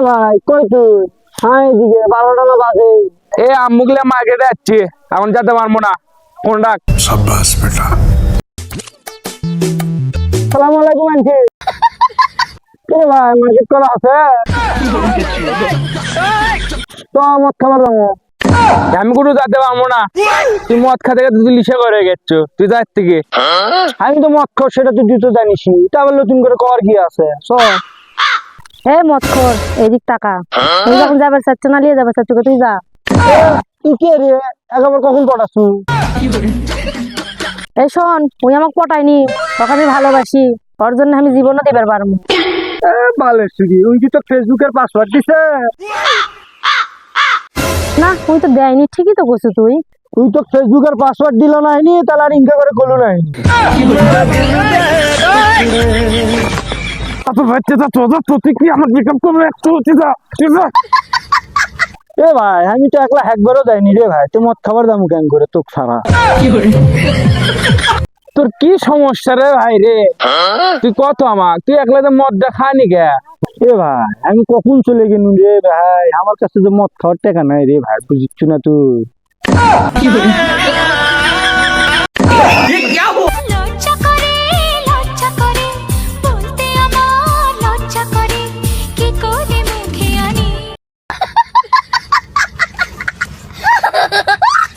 ভাই কই তুই? হ্যাঁ এদিকে 12টা বাজে। এ আম্মুগুলা মার্কেটে যাচ্ছি, এখন যেতে পারবো না। ফোন রাখ। शाबाश बेटा। সালাম আলাইকুম আন্টি। কে ভাই মার্কেট করা আছে? তো মদ খাবার যাবো। আমি কোনো যেতে পারবো না। তুই মদ খাতে খাতে তুই লিসে করে গেছো, তুই যার থেকে। আমি তো মদ খাও সেটা তুই তো জানিস, তা বললো তুমি করে কর কি আছে? এই মতখোর এদিক টাকা তুই যখন যাবার চাচ্ছ না নিয়ে যাবার চাচ্ছ তুই যা। তুই কে রে? একবার কখন পড়াছু? এই শোন তুই আমাকে পটাইনি, তোকে আমি ভালোবাসি, ওর জন্য আমি জীবনও দিবার পারবো। ভালো সুজি, ওই কি তো ফেসবুকের পাসওয়ার্ড দিছে? না তুই তো দেয়নি, ঠিকই তো করছো তুই। তুই তো ফেসবুকের পাসওয়ার্ড দিল নাইনি, তাহলে আর ইনকা করে কলু নাই। আচ্ছা বাচ্চা তো তুই কি আমার মেকআপ করবে একটু এ ভাই আমি তো একলা একবারও দেয়নি রে ভাই, তুই মদ খাবার দাম কেন করে তোকে ছাড়া? তোর কি সমস্যা রে ভাই রে? তুই কত আমাক, তুই একলা তো মদটা খানি গে? এ ভাই আমি কখন চলে গেলু রে ভাই, আমার কাছে যে মদ খাওয়ার টাকা নাই রে ভাই, বুঝিস না তুই?